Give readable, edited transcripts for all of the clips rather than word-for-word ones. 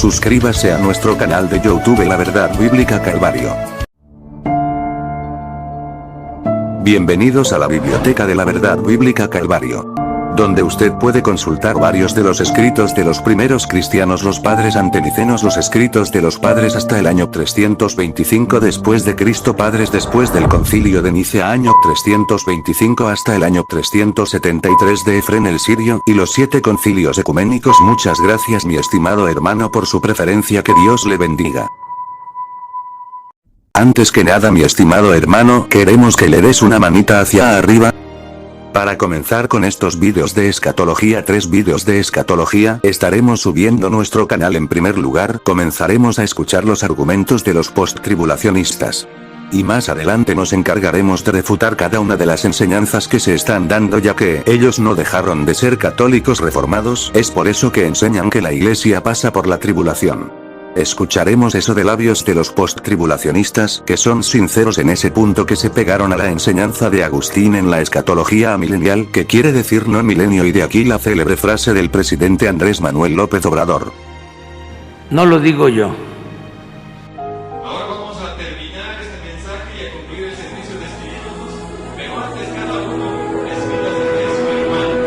Suscríbase a nuestro canal de YouTube La Verdad Bíblica Calvario. Bienvenidos a la Biblioteca de la Verdad Bíblica Calvario, donde usted puede consultar varios de los escritos de los primeros cristianos, los padres antenicenos, los escritos de los padres hasta el año 325 después de Cristo, padres después del concilio de Nicea año 325 hasta el año 373 de Efrén el Sirio, y los 7 concilios ecuménicos. Muchas gracias mi estimado hermano por su preferencia, que Dios le bendiga. Antes que nada mi estimado hermano, queremos que le des una manita hacia arriba. Para comenzar con estos vídeos de escatología, 3 vídeos de escatología, estaremos subiendo nuestro canal. En primer lugar, comenzaremos a escuchar los argumentos de los posttribulacionistas. Y más adelante nos encargaremos de refutar cada una de las enseñanzas que se están dando, ya que ellos no dejaron de ser católicos reformados, es por eso que enseñan que la iglesia pasa por la tribulación. Escucharemos eso de labios de los posttribulacionistas, que son sinceros en ese punto, que se pegaron a la enseñanza de Agustín en la escatología amilenial, que quiere decir no milenio, y de aquí la célebre frase del presidente Andrés Manuel López Obrador. No lo digo yo. Ahora vamos a terminar este mensaje y a concluir el servicio despidiéndonos, pero antes cada uno despídase de su hermano.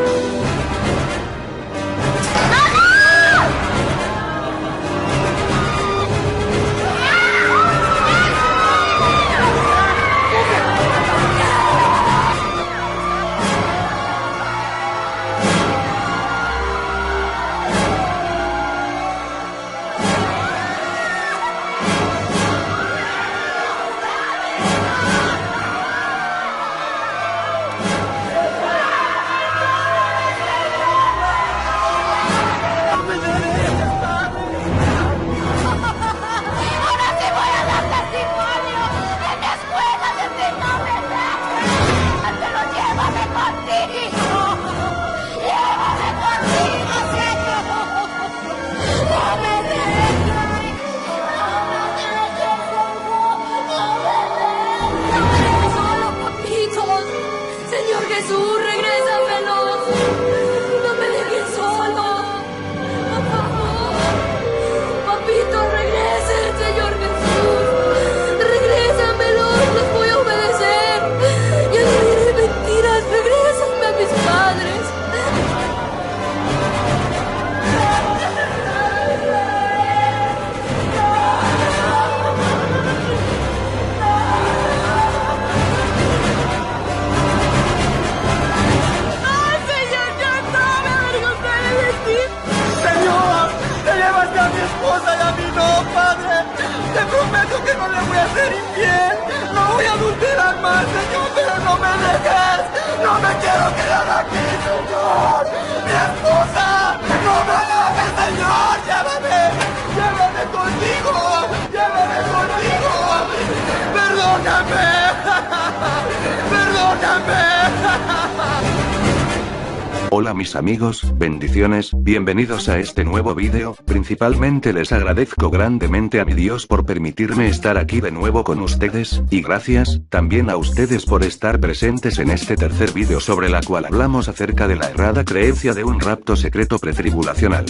Hola mis amigos, bendiciones, bienvenidos a este nuevo vídeo. Principalmente les agradezco grandemente a mi Dios por permitirme estar aquí de nuevo con ustedes, y gracias, también a ustedes por estar presentes en este tercer vídeo, sobre la cual hablamos acerca de la errada creencia de un rapto secreto pretribulacional.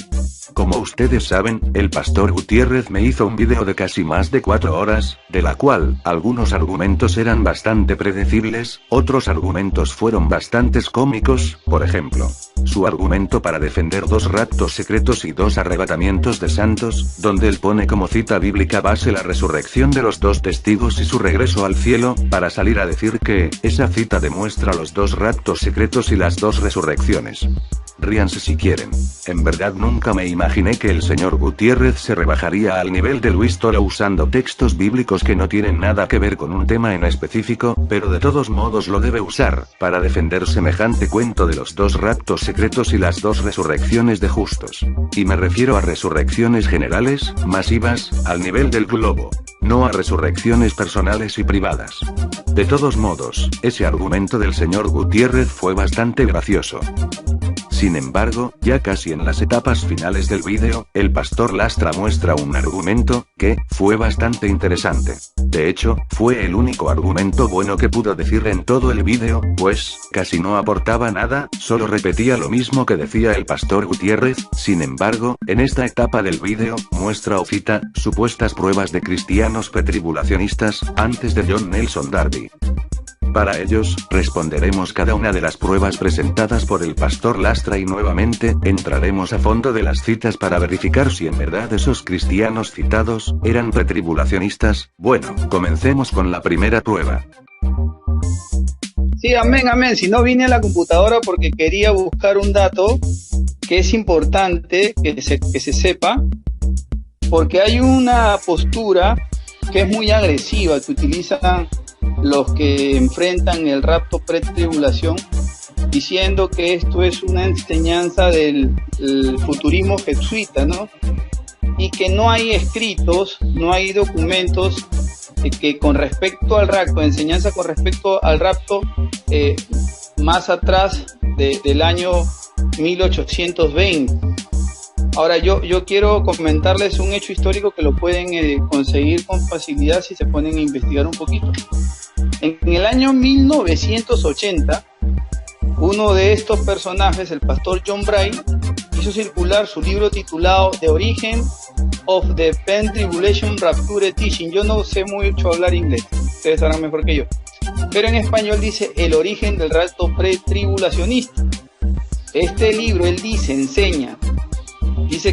Como ustedes saben, el pastor Gutiérrez me hizo un vídeo de casi más de 4 horas, de la cual, algunos argumentos eran bastante predecibles, otros argumentos fueron bastantes cómicos. Por ejemplo, su argumento para defender 2 raptos secretos y 2 arrebatamientos de santos, donde él pone como cita bíblica base la resurrección de los 2 testigos y su regreso al cielo, para salir a decir que esa cita demuestra los 2 raptos secretos y las 2 resurrecciones. Ríanse si quieren. En verdad nunca me imaginé que el señor Gutiérrez se rebajaría al nivel de Luis Toro usando textos bíblicos que no tienen nada que ver con un tema en específico, pero de todos modos lo debe usar, para defender semejante cuento de los 2 raptos secretos y las 2 resurrecciones de justos. Y me refiero a resurrecciones generales, masivas, al nivel del globo. No a resurrecciones personales y privadas. De todos modos, ese argumento del señor Gutiérrez fue bastante gracioso. Sin embargo, ya casi en las etapas finales del vídeo, el pastor Lastra muestra un argumento, que, fue bastante interesante. De hecho, fue el único argumento bueno que pudo decir en todo el vídeo, pues, casi no aportaba nada, solo repetía lo mismo que decía el pastor Gutiérrez. Sin embargo, en esta etapa del vídeo, muestra o cita, supuestas pruebas de cristianos pretribulacionistas, antes de John Nelson Darby. Para ellos, responderemos cada una de las pruebas presentadas por el pastor Lastra y nuevamente, entraremos a fondo de las citas para verificar si en verdad esos cristianos citados, eran pretribulacionistas. Bueno, comencemos con la primera prueba. Sí, amén, amén. Si no vine a la computadora porque quería buscar un dato que es importante que se sepa, porque hay una postura que es muy agresiva que utilizan los que enfrentan el rapto pretribulación, diciendo que esto es una enseñanza del futurismo jesuita, ¿no? Y que no hay escritos, no hay documentos que con respecto al rapto, enseñanza con respecto al rapto, más atrás del año 1820. Ahora yo quiero comentarles un hecho histórico que lo pueden conseguir con facilidad si se ponen a investigar un poquito. En el año 1980, uno de estos personajes, el pastor John Bray, hizo circular su libro titulado The Origin of the Pre-Tribulation Rapture Teaching. Yo no sé mucho hablar inglés, ustedes sabrán mejor que yo, pero en español dice El origen del rapto pretribulacionista. Este libro, él dice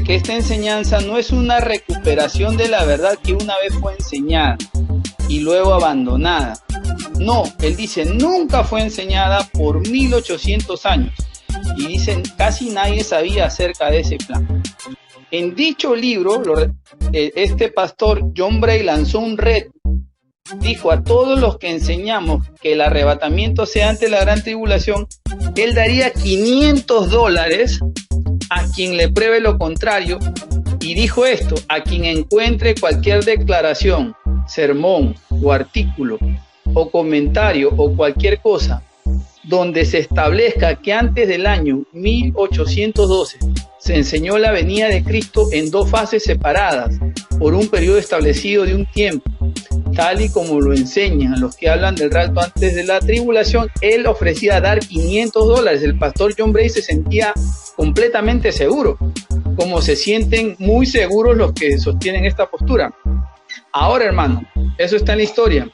que esta enseñanza no es una recuperación de la verdad que una vez fue enseñada y luego abandonada. No, él dice, nunca fue enseñada por 1800 años. Y dicen, casi nadie sabía acerca de ese plan. En dicho libro, este pastor John Bray lanzó un reto. Dijo a todos los que enseñamos que el arrebatamiento sea antes de la gran tribulación, él daría $500 a quien le pruebe lo contrario. Y dijo esto, a quien encuentre cualquier declaración, sermón o artículo o comentario o cualquier cosa donde se establezca que antes del año 1812 se enseñó la venida de Cristo en dos fases separadas por un periodo establecido de un tiempo, tal y como lo enseñan los que hablan del rapto antes de la tribulación, él ofrecía dar $500. El pastor John Bray se sentía completamente seguro, como se sienten muy seguros los que sostienen esta postura. Ahora, hermano, eso está en la historia.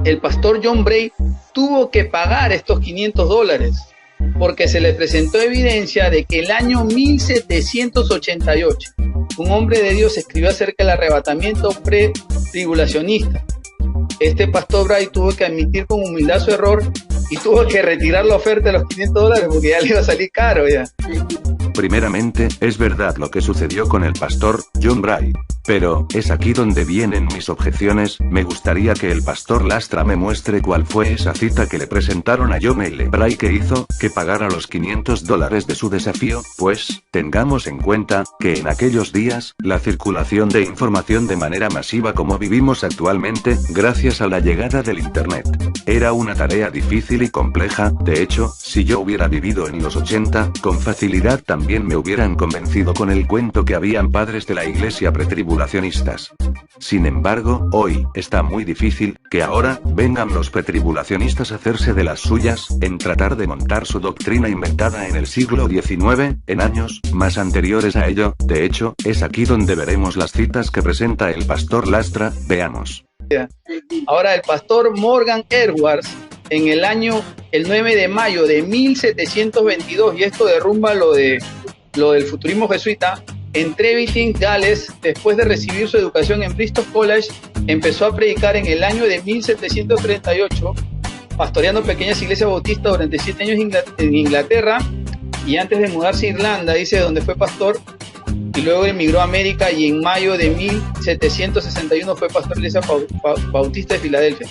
El pastor John Bray tuvo que pagar estos $500 porque se le presentó evidencia de que el año 1788 un hombre de Dios escribió acerca del arrebatamiento pre-tribulacionista. Este pastor Bray tuvo que admitir con humildad su error y tuvo que retirar la oferta de los $500 porque ya le iba a salir caro ya. Primeramente, es verdad lo que sucedió con el pastor John Bray. Pero, es aquí donde vienen mis objeciones. Me gustaría que el pastor Lastra me muestre cuál fue esa cita que le presentaron a John L. Bray que hizo que pagara los $500 de su desafío, pues, tengamos en cuenta, que en aquellos días, la circulación de información de manera masiva como vivimos actualmente, gracias a la llegada del Internet, era una tarea difícil y compleja. De hecho, si yo hubiera vivido en los 80, con facilidad también me hubieran convencido con el cuento que habían padres de la iglesia pretribulacionistas. Sin embargo, hoy, está muy difícil, que ahora, vengan los pretribulacionistas a hacerse de las suyas, en tratar de montar su doctrina inventada en el siglo XIX, en años, más anteriores a ello. De hecho, es aquí donde veremos las citas que presenta el pastor Lastra. Veamos. Ahora, el pastor Morgan Edwards, en el 9 de mayo de 1722, y esto derrumba lo del futurismo jesuita, en Trevitin, Gales, después de recibir su educación en Bristol College, empezó a predicar en el año de 1738, pastoreando pequeñas iglesias bautistas durante 7 años en Inglaterra, y antes de mudarse a Irlanda, dice, donde fue pastor, y luego emigró a América, y en mayo de 1761 fue pastor de la iglesia bautista de Filadelfia.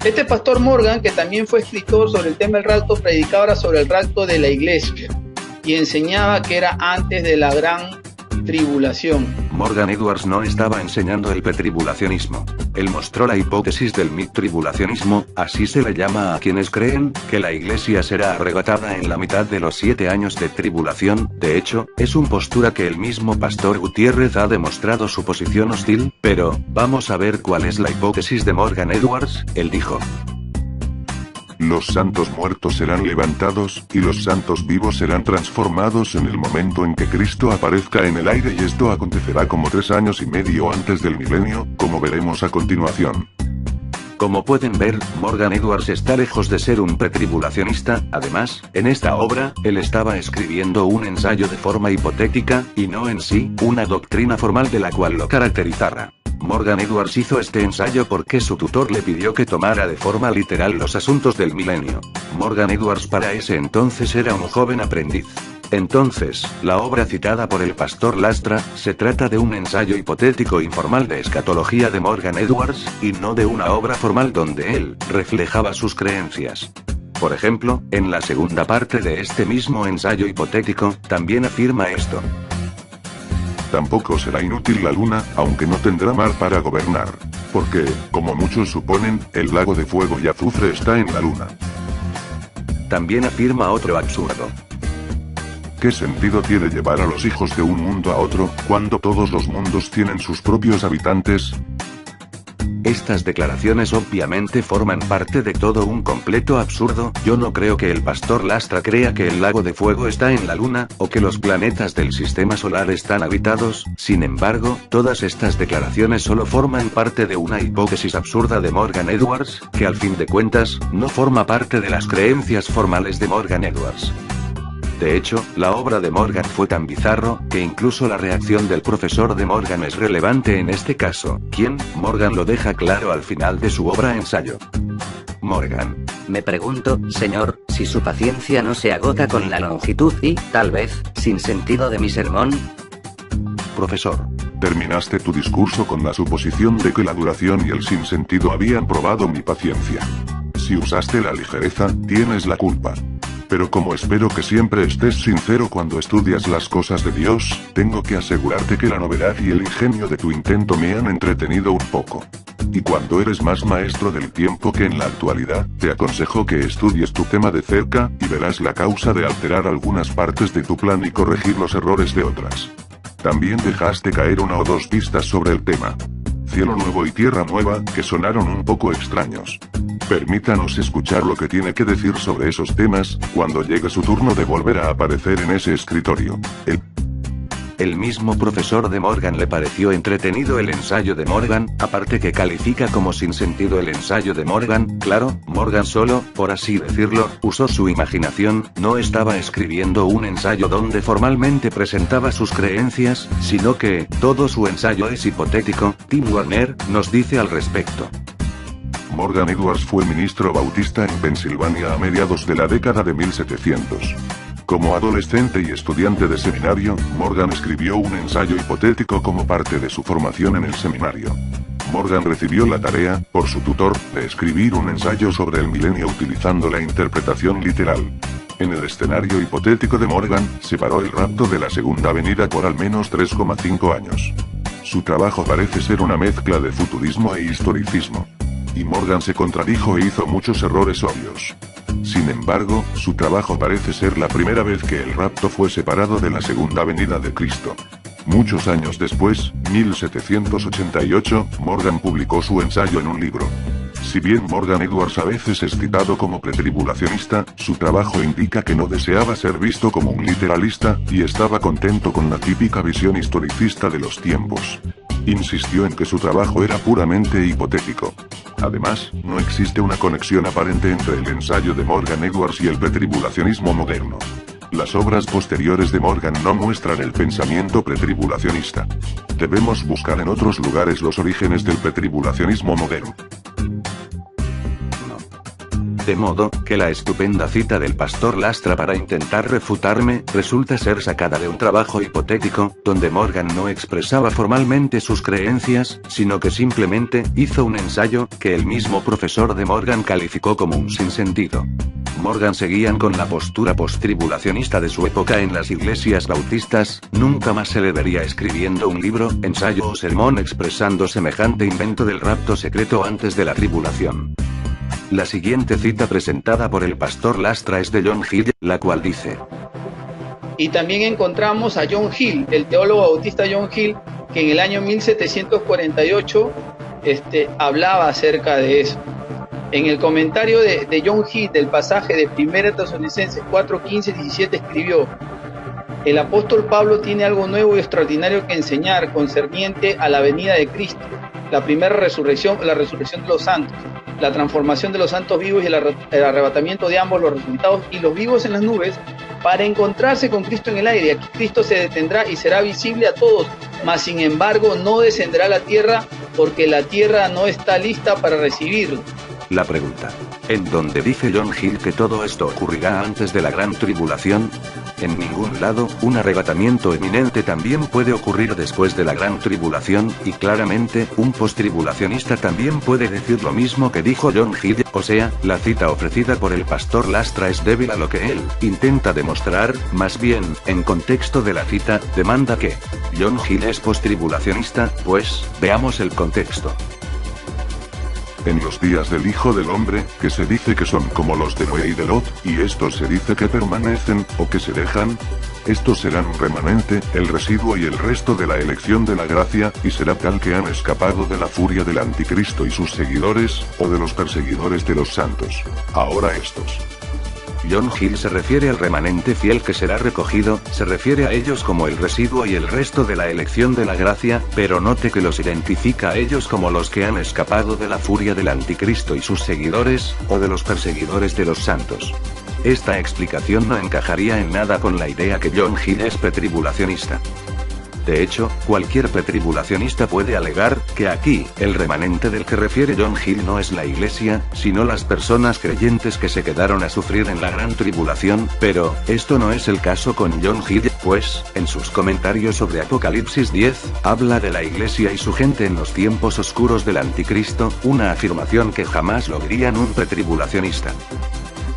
Este pastor Morgan, que también fue escritor sobre el tema del rapto, predicaba ahora sobre el rapto de la iglesia, y enseñaba que era antes de la gran tribulación. Morgan Edwards no estaba enseñando el pretribulacionismo. Él mostró la hipótesis del mid-tribulacionismo, así se le llama a quienes creen que la iglesia será arrebatada en la mitad de los 7 años de tribulación. De hecho, es una postura que el mismo Pastor Gutiérrez ha demostrado su posición hostil, pero, vamos a ver cuál es la hipótesis de Morgan Edwards. Él dijo: los santos muertos serán levantados, y los santos vivos serán transformados en el momento en que Cristo aparezca en el aire, y esto acontecerá como 3 años y medio antes del milenio, como veremos a continuación. Como pueden ver, Morgan Edwards está lejos de ser un pretribulacionista. Además, en esta obra, él estaba escribiendo un ensayo de forma hipotética, y no en sí, una doctrina formal de la cual lo caracterizara. Morgan Edwards hizo este ensayo porque su tutor le pidió que tomara de forma literal los asuntos del milenio. Morgan Edwards para ese entonces era un joven aprendiz. Entonces, la obra citada por el pastor Lastra, se trata de un ensayo hipotético informal de escatología de Morgan Edwards, y no de una obra formal donde él reflejaba sus creencias. Por ejemplo, en la segunda parte de este mismo ensayo hipotético, también afirma esto: tampoco será inútil la luna, aunque no tendrá mar para gobernar. Porque, como muchos suponen, el lago de fuego y azufre está en la luna. También afirma otro absurdo. ¿Qué sentido tiene llevar a los hijos de un mundo a otro, cuando todos los mundos tienen sus propios habitantes? Estas declaraciones obviamente forman parte de todo un completo absurdo. Yo no creo que el pastor Lastra crea que el lago de fuego está en la luna, o que los planetas del sistema solar están habitados. Sin embargo, todas estas declaraciones solo forman parte de una hipótesis absurda de Morgan Edwards, que al fin de cuentas, no forma parte de las creencias formales de Morgan Edwards. De hecho, la obra de Morgan fue tan bizarro, que incluso la reacción del profesor de Morgan es relevante en este caso, quien, Morgan lo deja claro al final de su obra ensayo. Morgan: me pregunto, señor, si su paciencia no se agota con la longitud y, tal vez, sin sentido de mi sermón. Profesor: terminaste tu discurso con la suposición de que la duración y el sinsentido habían probado mi paciencia. Si usaste la ligereza, tienes la culpa. Pero como espero que siempre estés sincero cuando estudias las cosas de Dios, tengo que asegurarte que la novedad y el ingenio de tu intento me han entretenido un poco. Y cuando eres más maestro del tiempo que en la actualidad, te aconsejo que estudies tu tema de cerca, y verás la causa de alterar algunas partes de tu plan y corregir los errores de otras. También dejaste caer 1 o 2 pistas sobre el tema Cielo Nuevo y Tierra Nueva, que sonaron un poco extraños. Permítanos escuchar lo que tiene que decir sobre esos temas, cuando llegue su turno de volver a aparecer en ese escritorio. El mismo profesor de Morgan le pareció entretenido el ensayo de Morgan, aparte que califica como sin sentido el ensayo de Morgan. Claro, Morgan solo, por así decirlo, usó su imaginación, no estaba escribiendo un ensayo donde formalmente presentaba sus creencias, sino que, todo su ensayo es hipotético. Tim Warner nos dice al respecto: Morgan Edwards fue ministro bautista en Pensilvania a mediados de la década de 1700. Como adolescente y estudiante de seminario, Morgan escribió un ensayo hipotético como parte de su formación en el seminario. Morgan recibió la tarea, por su tutor, de escribir un ensayo sobre el milenio utilizando la interpretación literal. En el escenario hipotético de Morgan, separó el rapto de la segunda venida por al menos 3,5 años. Su trabajo parece ser una mezcla de futurismo e historicismo. Y Morgan se contradijo e hizo muchos errores obvios. Sin embargo, su trabajo parece ser la primera vez que el rapto fue separado de la segunda venida de Cristo. Muchos años después, 1788, Morgan publicó su ensayo en un libro. Si bien Morgan Edwards a veces es citado como pretribulacionista, su trabajo indica que no deseaba ser visto como un literalista, y estaba contento con la típica visión historicista de los tiempos. Insistió en que su trabajo era puramente hipotético. Además, no existe una conexión aparente entre el ensayo de Morgan Edwards y el pretribulacionismo moderno. Las obras posteriores de Morgan no muestran el pensamiento pretribulacionista. Debemos buscar en otros lugares los orígenes del pretribulacionismo moderno. De modo, que la estupenda cita del pastor Lastra para intentar refutarme, resulta ser sacada de un trabajo hipotético, donde Morgan no expresaba formalmente sus creencias, sino que simplemente, hizo un ensayo, que el mismo profesor de Morgan calificó como un sinsentido. Morgan seguían con la postura postribulacionista de su época en las iglesias bautistas, nunca más se le vería escribiendo un libro, ensayo o sermón expresando semejante invento del rapto secreto antes de la tribulación. La siguiente cita presentada por el pastor Lastra es de John Hill, la cual dice: Y también encontramos a John Hill, el teólogo bautista John Hill, que en el año 1748 hablaba acerca de eso. En el comentario de John Hill del pasaje de 1 Tesalonicenses 4, 15 y 17 escribió: el apóstol Pablo tiene algo nuevo y extraordinario que enseñar concerniente a la venida de Cristo, la primera resurrección, la resurrección de los santos, la transformación de los santos vivos y el arrebatamiento de ambos, los resultados y los vivos en las nubes, para encontrarse con Cristo en el aire. Aquí Cristo se detendrá y será visible a todos, mas sin embargo no descenderá a la tierra, porque la tierra no está lista para recibirlo. La pregunta: ¿en dónde dice John Hill que todo esto ocurrirá antes de la gran tribulación? En ningún lado. Un arrebatamiento eminente también puede ocurrir después de la gran tribulación, y claramente, un postribulacionista también puede decir lo mismo que dijo John Hill, o sea, la cita ofrecida por el pastor Lastra es débil a lo que él intenta demostrar, más bien, en contexto de la cita, demanda que John Hill es postribulacionista, pues, veamos el contexto. En los días del Hijo del Hombre, que se dice que son como los de Noé y de Lot, y estos se dice que permanecen, o que se dejan. Estos serán un remanente, el residuo y el resto de la elección de la gracia, y será tal que han escapado de la furia del anticristo y sus seguidores, o de los perseguidores de los santos. Ahora estos. John Hill se refiere al remanente fiel que será recogido, se refiere a ellos como el residuo y el resto de la elección de la gracia, pero note que los identifica a ellos como los que han escapado de la furia del anticristo y sus seguidores, o de los perseguidores de los santos. Esta explicación no encajaría en nada con la idea que John Hill es pretribulacionista. De hecho, cualquier pretribulacionista puede alegar que aquí, el remanente del que refiere John Hill no es la iglesia, sino las personas creyentes que se quedaron a sufrir en la gran tribulación, pero, esto no es el caso con John Hill, pues, en sus comentarios sobre Apocalipsis 10, habla de la iglesia y su gente en los tiempos oscuros del anticristo, una afirmación que jamás lo dirían un pretribulacionista.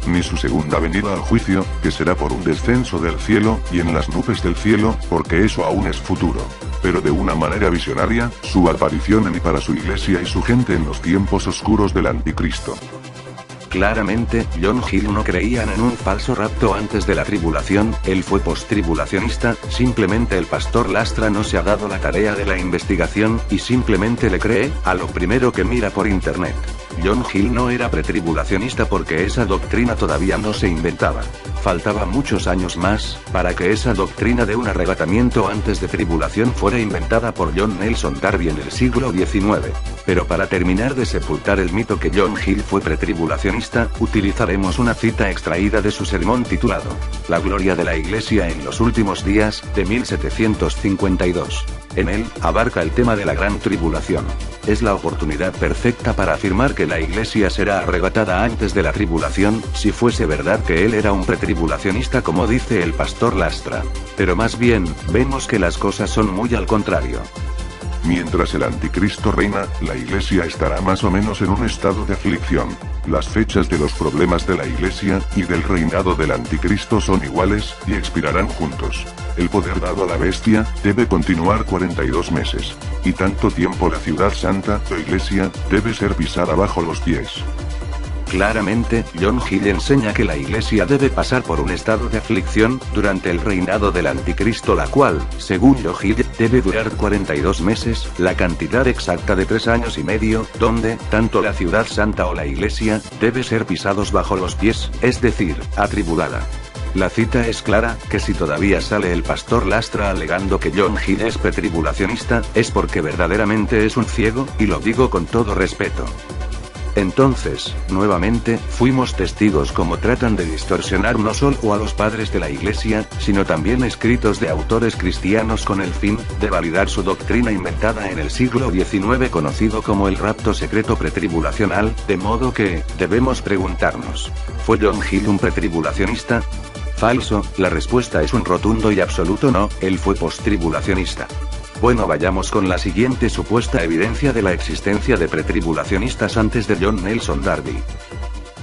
Ni su segunda venida al juicio, que será por un descenso del cielo, y en las nubes del cielo, porque eso aún es futuro. Pero de una manera visionaria, su aparición en y para su iglesia y su gente en los tiempos oscuros del anticristo. Claramente, John Hill no creía en un falso rapto antes de la tribulación, él fue postribulacionista, simplemente el pastor Lastra no se ha dado la tarea de la investigación, y simplemente le cree a lo primero que mira por internet. John Hill no era pretribulacionista porque esa doctrina todavía no se inventaba. Faltaba muchos años más, para que esa doctrina de un arrebatamiento antes de tribulación fuera inventada por John Nelson Darby en el siglo XIX. Pero para terminar de sepultar el mito que John Hill fue pretribulacionista, utilizaremos una cita extraída de su sermón titulado La gloria de la Iglesia en los últimos días, de 1752. En él, abarca el tema de la gran tribulación. Es la oportunidad perfecta para afirmar que la iglesia será arrebatada antes de la tribulación, si fuese verdad que él era un pretribulacionista como dice el pastor Lastra. Pero más bien, vemos que las cosas son muy al contrario. Mientras el anticristo reina, la iglesia estará más o menos en un estado de aflicción. Las fechas de los problemas de la iglesia y del reinado del anticristo son iguales, y expirarán juntos. El poder dado a la bestia debe continuar 42 meses. Y tanto tiempo la ciudad santa, o iglesia, debe ser pisada bajo los pies. Claramente, John Hill enseña que la iglesia debe pasar por un estado de aflicción, durante el reinado del anticristo, la cual, según John Hill, debe durar 42 meses, la cantidad exacta de 3 años y medio, donde, tanto la ciudad santa o la iglesia, debe ser pisados bajo los pies, es decir, atribulada. La cita es clara, que si todavía sale el pastor Lastra alegando que John Hill es pretribulacionista, es porque verdaderamente es un ciego, y lo digo con todo respeto. Entonces, nuevamente, fuimos testigos como tratan de distorsionar no solo a los padres de la Iglesia, sino también escritos de autores cristianos con el fin de validar su doctrina inventada en el siglo XIX conocido como el rapto secreto pretribulacional, de modo que, debemos preguntarnos, ¿fue John Hill un pretribulacionista? Falso, la respuesta es un rotundo y absoluto no, él fue postribulacionista. Bueno, vayamos con la siguiente supuesta evidencia de la existencia de pretribulacionistas antes de John Nelson Darby.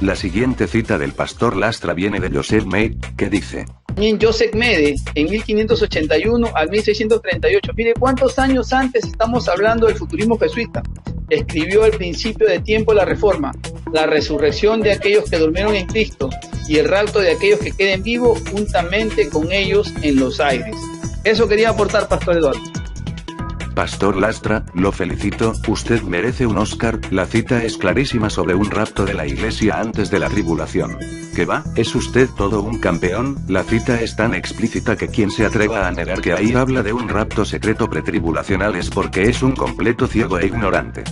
La siguiente cita del pastor Lastra viene de Joseph Meade, que dice: Joseph Meade, en 1581 al 1638, mire cuántos años antes estamos hablando del futurismo jesuita, escribió al principio de tiempo la Reforma, la resurrección de aquellos que durmieron en Cristo y el rapto de aquellos que queden vivos juntamente con ellos en los aires. Eso quería aportar, Pastor Eduardo. Pastor Lastra, lo felicito, usted merece un Oscar, la cita es clarísima sobre un rapto de la Iglesia antes de la tribulación. ¿Qué va? ¿Es usted todo un campeón? La cita es tan explícita que quien se atreva a negar que ahí habla de un rapto secreto pretribulacional es porque es un completo ciego e ignorante.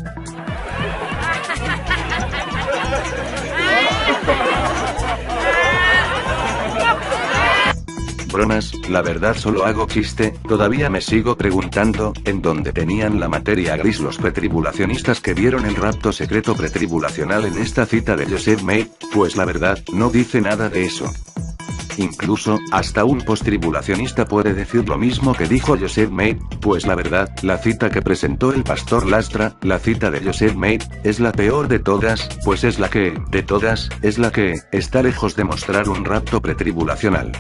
Bromas, la verdad solo hago chiste, todavía me sigo preguntando, ¿en dónde tenían la materia gris los pretribulacionistas que vieron el rapto secreto pretribulacional en esta cita de Joseph Meade? Pues la verdad, no dice nada de eso. Incluso, hasta un postribulacionista puede decir lo mismo que dijo Joseph Meade, pues la verdad, la cita que presentó el pastor Lastra, la cita de Joseph Meade, es la peor de todas, pues es la que, de todas, es la que, está lejos de mostrar un rapto pretribulacional.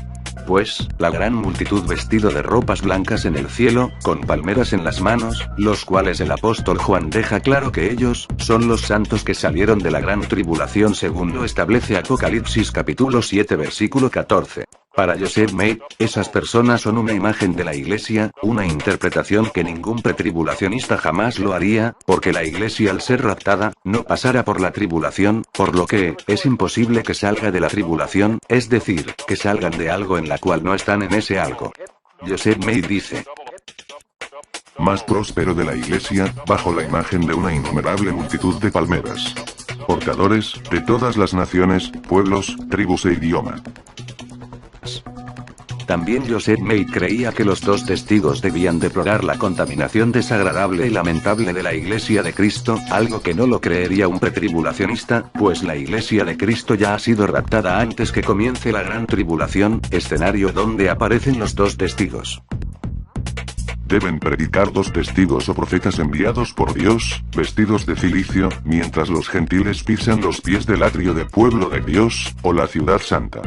Pues, la gran multitud vestido de ropas blancas en el cielo, con palmeras en las manos, los cuales el apóstol Juan deja claro que ellos, son los santos que salieron de la gran tribulación según lo establece Apocalipsis capítulo 7 versículo 14. Para Joseph Meade, esas personas son una imagen de la Iglesia, una interpretación que ningún pretribulacionista jamás lo haría, porque la Iglesia al ser raptada, no pasará por la tribulación, por lo que, es imposible que salga de la tribulación, es decir, que salgan de algo en la cual no están en ese algo. Joseph Meade dice: más próspero de la Iglesia, bajo la imagen de una innumerable multitud de palmeras. Portadores, de todas las naciones, pueblos, tribus e idioma. También Joseph Meade creía que los dos testigos debían deplorar la contaminación desagradable y lamentable de la Iglesia de Cristo, algo que no lo creería un pretribulacionista, pues la Iglesia de Cristo ya ha sido raptada antes que comience la gran tribulación, escenario donde aparecen los dos testigos. Deben predicar dos testigos o profetas enviados por Dios, vestidos de cilicio, mientras los gentiles pisan los pies del atrio del pueblo de Dios, o la ciudad santa.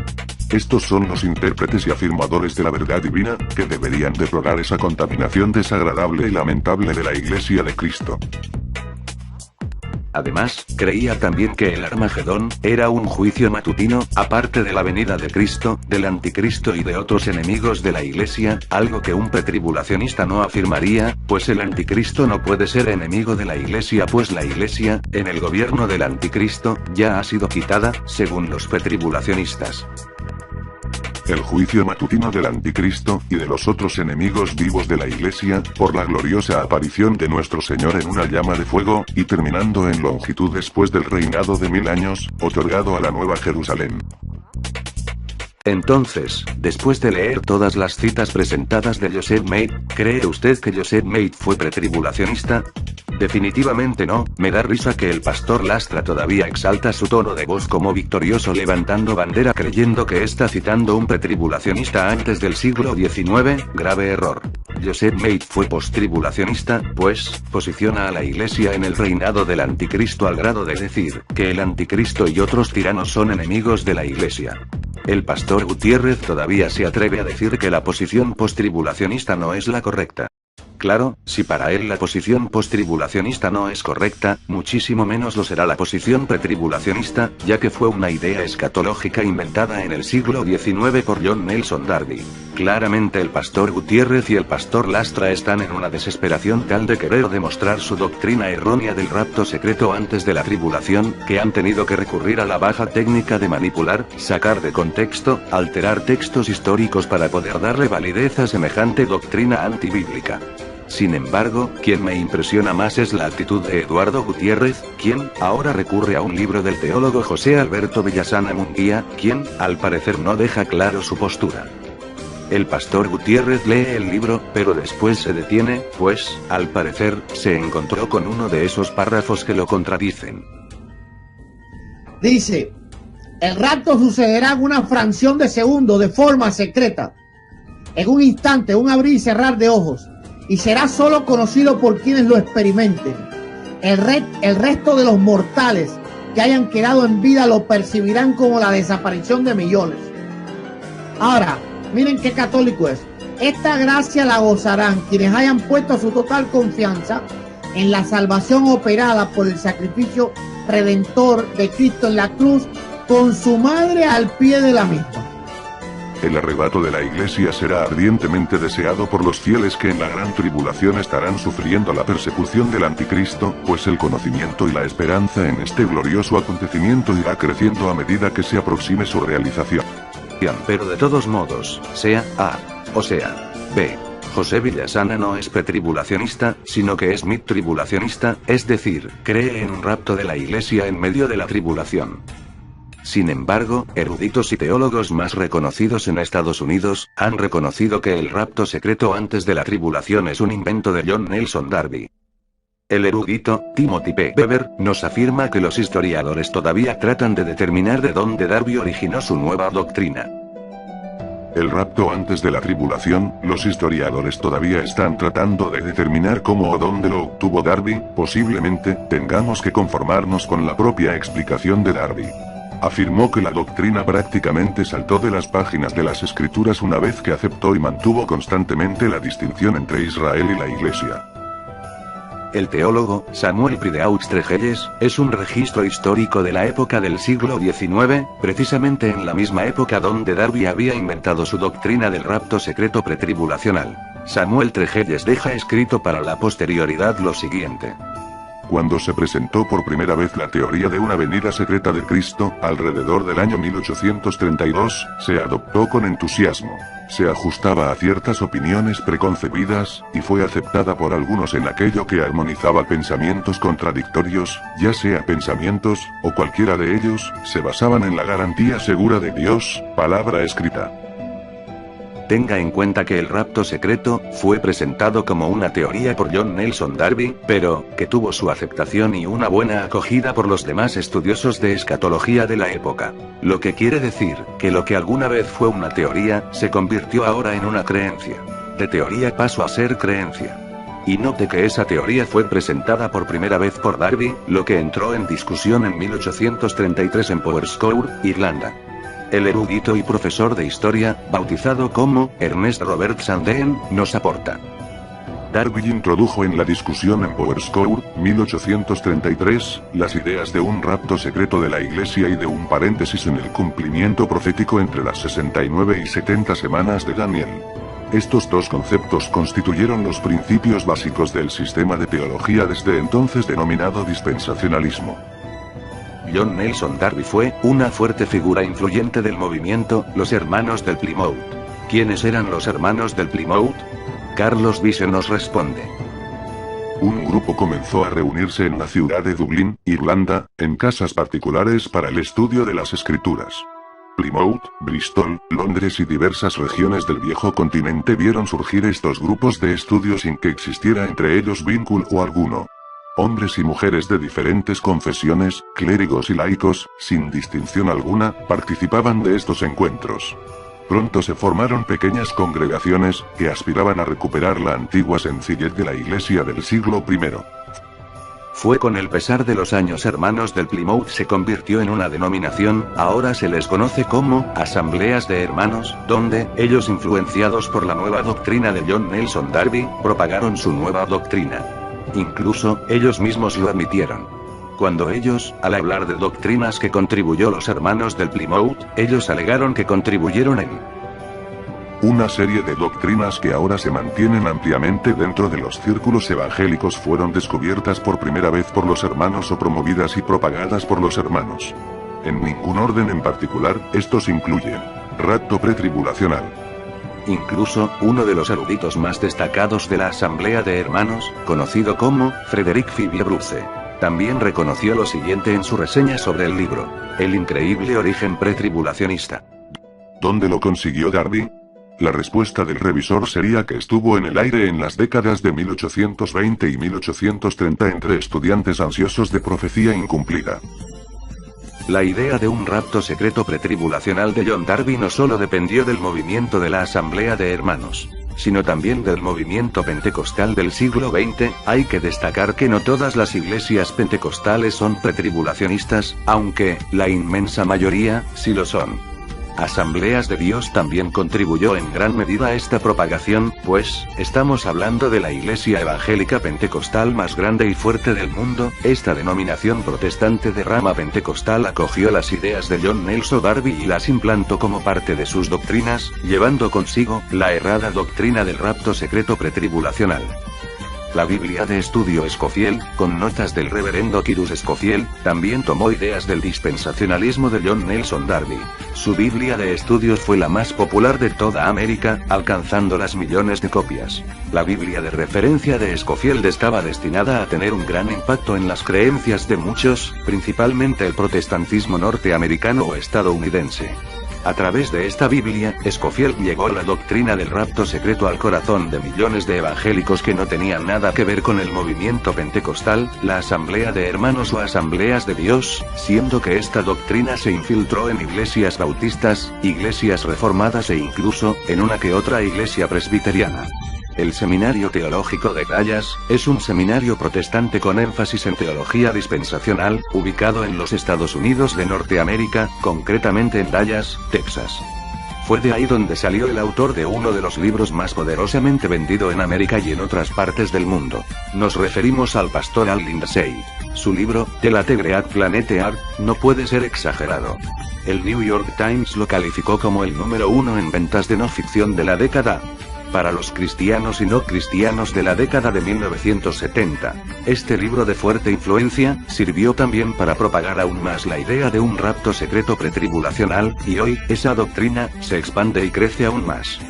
Estos son los intérpretes y afirmadores de la verdad divina, que deberían deplorar esa contaminación desagradable y lamentable de la Iglesia de Cristo. Además, creía también que el Armagedón era un juicio matutino, aparte de la venida de Cristo, del Anticristo y de otros enemigos de la Iglesia, algo que un pretribulacionista no afirmaría, pues el Anticristo no puede ser enemigo de la Iglesia, pues la Iglesia, en el gobierno del Anticristo, ya ha sido quitada, según los pretribulacionistas. El juicio matutino del Anticristo, y de los otros enemigos vivos de la Iglesia, por la gloriosa aparición de nuestro Señor en una llama de fuego, y terminando en longitud después del reinado de 1000 años, otorgado a la Nueva Jerusalén. Entonces, después de leer todas las citas presentadas de Joseph Meade, ¿cree usted que Joseph Meade fue pretribulacionista? Definitivamente no, me da risa que el pastor Lastra todavía exalta su tono de voz como victorioso levantando bandera creyendo que está citando un pretribulacionista antes del siglo XIX, grave error. Joseph Meade fue postribulacionista, pues, posiciona a la Iglesia en el reinado del Anticristo al grado de decir, que el Anticristo y otros tiranos son enemigos de la Iglesia. El pastor Gutiérrez todavía se atreve a decir que la posición postribulacionista no es la correcta. Claro, si para él la posición postribulacionista no es correcta, muchísimo menos lo será la posición pretribulacionista, ya que fue una idea escatológica inventada en el siglo XIX por John Nelson Darby. Claramente el pastor Gutiérrez y el pastor Lastra están en una desesperación tal de querer demostrar su doctrina errónea del rapto secreto antes de la tribulación, que han tenido que recurrir a la baja técnica de manipular, sacar de contexto, alterar textos históricos para poder darle validez a semejante doctrina antibíblica. Sin embargo, quien me impresiona más es la actitud de Eduardo Gutiérrez, quien ahora recurre a un libro del teólogo José Alberto Villasana Munguía, quien, al parecer, no deja claro su postura. El pastor Gutiérrez lee el libro, pero después se detiene, pues, al parecer, se encontró con uno de esos párrafos que lo contradicen. Dice, el rapto sucederá en una fracción de segundo, de forma secreta, en un instante, un abrir y cerrar de ojos, y será solo conocido por quienes lo experimenten. El resto de los mortales que hayan quedado en vida lo percibirán como la desaparición de millones. Ahora, miren qué católico es. Esta gracia la gozarán quienes hayan puesto su total confianza en la salvación operada por el sacrificio redentor de Cristo en la cruz, con su madre al pie de la misma. El arrebato de la iglesia será ardientemente deseado por los fieles que en la gran tribulación estarán sufriendo la persecución del anticristo, pues el conocimiento y la esperanza en este glorioso acontecimiento irá creciendo a medida que se aproxime su realización. Pero de todos modos, sea A o sea B, José Villasana no es pretribulacionista, sino que es mid-tribulacionista, es decir, cree en un rapto de la iglesia en medio de la tribulación. Sin embargo, eruditos y teólogos más reconocidos en Estados Unidos han reconocido que el rapto secreto antes de la tribulación es un invento de John Nelson Darby. El erudito, Timothy P. Weber, nos afirma que los historiadores todavía tratan de determinar de dónde Darby originó su nueva doctrina. El rapto antes de la tribulación, los historiadores todavía están tratando de determinar cómo o dónde lo obtuvo Darby, posiblemente, tengamos que conformarnos con la propia explicación de Darby. Afirmó que la doctrina prácticamente saltó de las páginas de las escrituras una vez que aceptó y mantuvo constantemente la distinción entre Israel y la Iglesia. El teólogo, Samuel Prideaux Tregelles, es un registro histórico de la época del siglo XIX, precisamente en la misma época donde Darby había inventado su doctrina del rapto secreto pretribulacional. Samuel Tregelles deja escrito para la posterioridad lo siguiente. Cuando se presentó por primera vez la teoría de una venida secreta de Cristo, alrededor del año 1832, se adoptó con entusiasmo. Se ajustaba a ciertas opiniones preconcebidas, y fue aceptada por algunos en aquello que armonizaba pensamientos contradictorios, ya sea pensamientos, o cualquiera de ellos, se basaban en la garantía segura de Dios, palabra escrita. Tenga en cuenta que el rapto secreto fue presentado como una teoría por John Nelson Darby, pero que tuvo su aceptación y una buena acogida por los demás estudiosos de escatología de la época. Lo que quiere decir que lo que alguna vez fue una teoría se convirtió ahora en una creencia. De teoría pasó a ser creencia. Y note que esa teoría fue presentada por primera vez por Darby, lo que entró en discusión en 1833 en Powerscourt, Irlanda. El erudito y profesor de historia, bautizado como Ernest Robert Sandén, nos aporta. Darby introdujo en la discusión en Powerscourt, 1833, las ideas de un rapto secreto de la Iglesia y de un paréntesis en el cumplimiento profético entre las 69 y 70 semanas de Daniel. Estos dos conceptos constituyeron los principios básicos del sistema de teología desde entonces denominado dispensacionalismo. John Nelson Darby fue una fuerte figura influyente del movimiento, los Hermanos del Plymouth. ¿Quiénes eran los Hermanos del Plymouth? Carlos Vise nos responde. Un grupo comenzó a reunirse en la ciudad de Dublín, Irlanda, en casas particulares para el estudio de las escrituras. Plymouth, Bristol, Londres y diversas regiones del viejo continente vieron surgir estos grupos de estudio sin que existiera entre ellos vínculo alguno. Hombres y mujeres de diferentes confesiones, clérigos y laicos, sin distinción alguna, participaban de estos encuentros. Pronto se formaron pequeñas congregaciones, que aspiraban a recuperar la antigua sencillez de la Iglesia del siglo I. Fue con el pesar de los años Hermanos del Plymouth se convirtió en una denominación, ahora se les conoce como Asambleas de Hermanos, donde, ellos influenciados por la nueva doctrina de John Nelson Darby, propagaron su nueva doctrina. Incluso, ellos mismos lo admitieron. Cuando ellos, al hablar de doctrinas que contribuyó los Hermanos del Plymouth, ellos alegaron que contribuyeron en una serie de doctrinas que ahora se mantienen ampliamente dentro de los círculos evangélicos fueron descubiertas por primera vez por los hermanos o promovidas y propagadas por los hermanos. En ningún orden en particular, estos incluyen rapto pretribulacional, Incluso, uno de los eruditos más destacados de la Asamblea de Hermanos, conocido como Frederick Fibier Bruce, también reconoció lo siguiente en su reseña sobre el libro: el increíble origen pretribulacionista. ¿Dónde lo consiguió Darby? La respuesta del revisor sería que estuvo en el aire en las décadas de 1820 y 1830 entre estudiantes ansiosos de profecía incumplida. La idea de un rapto secreto pretribulacional de John Darby no solo dependió del movimiento de la Asamblea de Hermanos, sino también del movimiento pentecostal del siglo XX. Hay que destacar que no todas las iglesias pentecostales son pretribulacionistas, aunque la inmensa mayoría sí lo son. Asambleas de Dios también contribuyó en gran medida a esta propagación, pues, estamos hablando de la iglesia evangélica pentecostal más grande y fuerte del mundo. Esta denominación protestante de rama pentecostal acogió las ideas de John Nelson Darby y las implantó como parte de sus doctrinas, llevando consigo la errada doctrina del rapto secreto pretribulacional. La Biblia de Estudio Scofield, con notas del reverendo Kyrus Scofield, también tomó ideas del dispensacionalismo de John Nelson Darby. Su Biblia de Estudios fue la más popular de toda América, alcanzando las millones de copias. La Biblia de referencia de Scofield estaba destinada a tener un gran impacto en las creencias de muchos, principalmente el protestantismo norteamericano o estadounidense. A través de esta Biblia, Scofield llegó la doctrina del rapto secreto al corazón de millones de evangélicos que no tenían nada que ver con el movimiento pentecostal, la Asamblea de Hermanos o Asambleas de Dios, siendo que esta doctrina se infiltró en iglesias bautistas, iglesias reformadas e incluso, en una que otra iglesia presbiteriana. El Seminario Teológico de Dallas es un seminario protestante con énfasis en teología dispensacional, ubicado en los Estados Unidos de Norteamérica, concretamente en Dallas, Texas. Fue de ahí donde salió el autor de uno de los libros más poderosamente vendido en América y en otras partes del mundo. Nos referimos al pastor Al Lindsey. Su libro, The Late Great Planet no puede ser exagerado. El New York Times lo calificó como el número 1 en ventas de no ficción de la década. Para los cristianos y no cristianos de la década de 1970, este libro de fuerte influencia sirvió también para propagar aún más la idea de un rapto secreto pretribulacional, y hoy, esa doctrina se expande y crece aún más.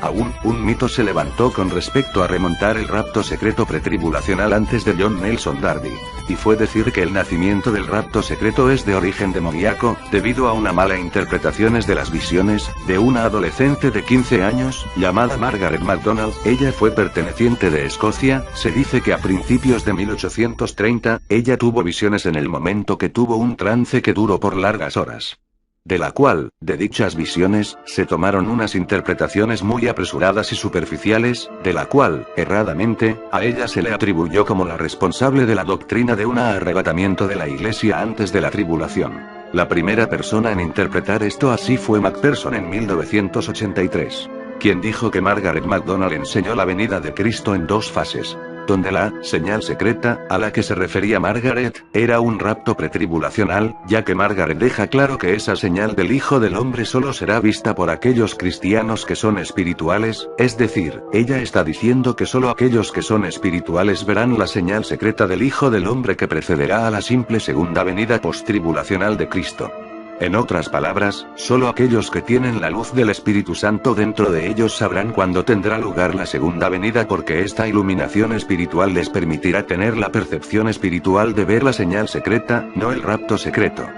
Aún, un mito se levantó con respecto a remontar el rapto secreto pretribulacional antes de John Nelson Darby, y fue decir que el nacimiento del rapto secreto es de origen demoníaco, debido a una mala interpretación de las visiones de una adolescente de 15 años, llamada Margaret MacDonald. Ella fue perteneciente de Escocia. Se dice que a principios de 1830, ella tuvo visiones en el momento que tuvo un trance que duró por largas horas. De la cual, de dichas visiones, se tomaron unas interpretaciones muy apresuradas y superficiales, de la cual, erradamente, a ella se le atribuyó como la responsable de la doctrina de un arrebatamiento de la iglesia antes de la tribulación. La primera persona en interpretar esto así fue Macpherson en 1983, quien dijo que Margaret MacDonald enseñó la venida de Cristo en dos fases, donde la señal secreta, a la que se refería Margaret, era un rapto pretribulacional, ya que Margaret deja claro que esa señal del Hijo del Hombre solo será vista por aquellos cristianos que son espirituales, es decir, ella está diciendo que solo aquellos que son espirituales verán la señal secreta del Hijo del Hombre que precederá a la simple segunda venida postribulacional de Cristo. En otras palabras, solo aquellos que tienen la luz del Espíritu Santo dentro de ellos sabrán cuándo tendrá lugar la segunda venida, porque esta iluminación espiritual les permitirá tener la percepción espiritual de ver la señal secreta, no el rapto secreto.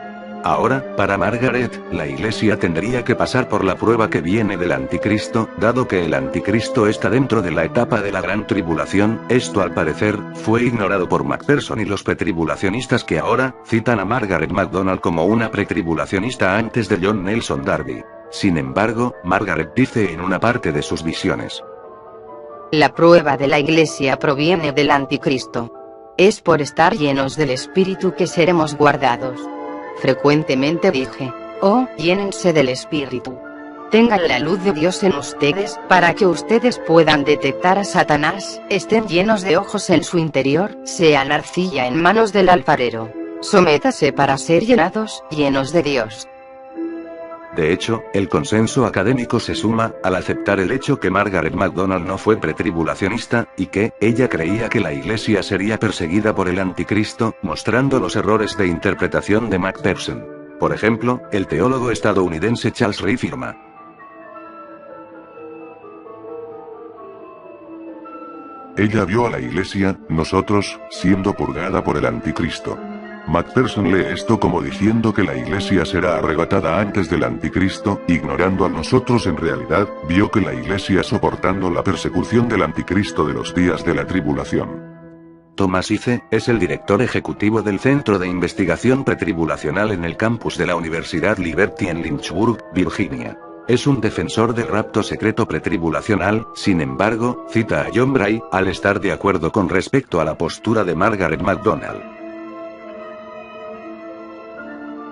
Ahora, para Margaret, la Iglesia tendría que pasar por la prueba que viene del Anticristo, dado que el Anticristo está dentro de la etapa de la Gran Tribulación. Esto al parecer, fue ignorado por Macpherson y los pretribulacionistas que ahora, citan a Margaret MacDonald como una pretribulacionista antes de John Nelson Darby. Sin embargo, Margaret dice en una parte de sus visiones: la prueba de la Iglesia proviene del Anticristo. Es por estar llenos del Espíritu que seremos guardados. Frecuentemente dije: oh, llénense del Espíritu. Tengan la luz de Dios en ustedes, para que ustedes puedan detectar a Satanás, estén llenos de ojos en su interior, sean arcilla en manos del alfarero. Sométase para ser llenados, llenos de Dios. De hecho, el consenso académico se suma, al aceptar el hecho que Margaret MacDonald no fue pretribulacionista, y que, ella creía que la Iglesia sería perseguida por el Anticristo, mostrando los errores de interpretación de Macpherson. Por ejemplo, el teólogo estadounidense Charles Reed afirma: Ella vio a la iglesia, nosotros, siendo purgada por el anticristo. McPherson lee esto como diciendo que la iglesia será arrebatada antes del anticristo, ignorando a nosotros. En realidad, vio que la iglesia soportando la persecución del anticristo de los días de la tribulación. Thomas Ice es el director ejecutivo del Centro de Investigación Pretribulacional en el campus de la Universidad Liberty en Lynchburg, Virginia. Es un defensor del rapto secreto pretribulacional. Sin embargo, cita a John Bray, al estar de acuerdo con respecto a la postura de Margaret MacDonald.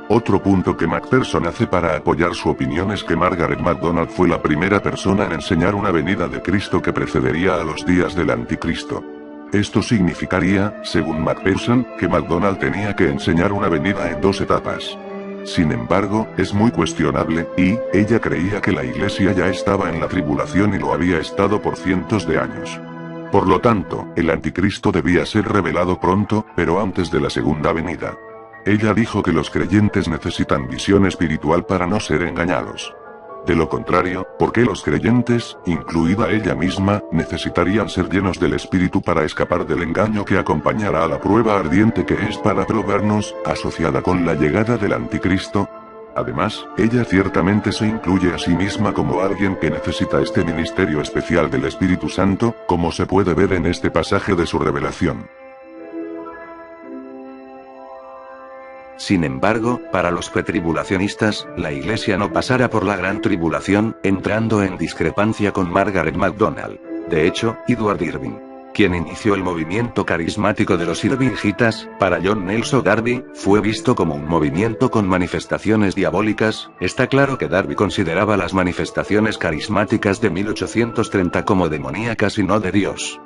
Otro punto que McPherson hace para apoyar su opinión es que Margaret MacDonald fue la primera persona en enseñar una venida de Cristo que precedería a los días del anticristo. Esto significaría, según McPherson, que MacDonald tenía que enseñar una venida en 2 etapas. Sin embargo, es muy cuestionable, y ella creía que la iglesia ya estaba en la tribulación y lo había estado por cientos de años. Por lo tanto, el anticristo debía ser revelado pronto, pero antes de la segunda venida. Ella dijo que los creyentes necesitan visión espiritual para no ser engañados. De lo contrario, ¿por qué los creyentes, incluida ella misma, necesitarían ser llenos del Espíritu para escapar del engaño que acompañará a la prueba ardiente que es para probarnos, asociada con la llegada del anticristo? Además, ella ciertamente se incluye a sí misma como alguien que necesita este ministerio especial del Espíritu Santo, como se puede ver en este pasaje de su revelación. Sin embargo, para los pretribulacionistas, la iglesia no pasará por la gran tribulación, entrando en discrepancia con Margaret MacDonald. De hecho, Edward Irving, quien inició el movimiento carismático de los Irvingitas, para John Nelson Darby, fue visto como un movimiento con manifestaciones diabólicas. Está claro que Darby consideraba las manifestaciones carismáticas de 1830 como demoníacas y no de Dios.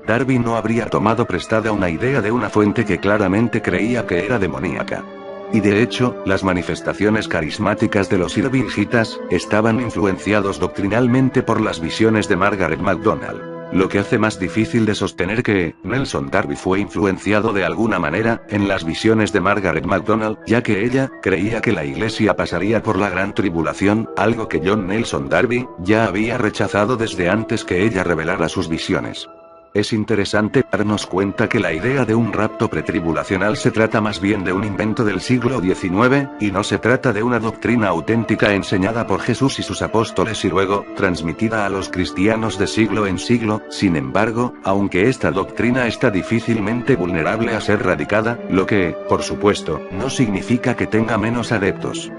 Darby no habría tomado prestada una idea de una fuente que claramente creía que era demoníaca. Y de hecho, las manifestaciones carismáticas de los Irvingitas estaban influenciados doctrinalmente por las visiones de Margaret MacDonald, lo que hace más difícil de sostener que Nelson Darby fue influenciado de alguna manera en las visiones de Margaret MacDonald, ya que ella creía que la iglesia pasaría por la gran tribulación, algo que John Nelson Darby ya había rechazado desde antes que ella revelara sus visiones. Es interesante darnos cuenta que la idea de un rapto pretribulacional se trata más bien de un invento del siglo XIX, y no se trata de una doctrina auténtica enseñada por Jesús y sus apóstoles y luego, transmitida a los cristianos de siglo en siglo. Sin embargo, aunque esta doctrina está difícilmente vulnerable a ser radicada, lo que, por supuesto, no significa que tenga menos adeptos.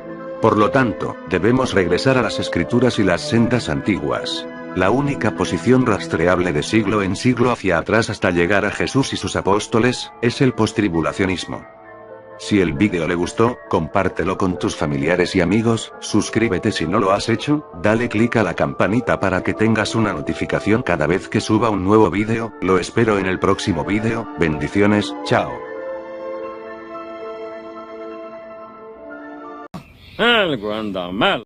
Por lo tanto, debemos regresar a las escrituras y las sendas antiguas. La única posición rastreable de siglo en siglo hacia atrás hasta llegar a Jesús y sus apóstoles, es el postribulacionismo. Si el vídeo le gustó, compártelo con tus familiares y amigos, suscríbete si no lo has hecho, dale click a la campanita para que tengas una notificación cada vez que suba un nuevo vídeo. Lo espero en el próximo vídeo. Bendiciones, chao. Algo anda mal.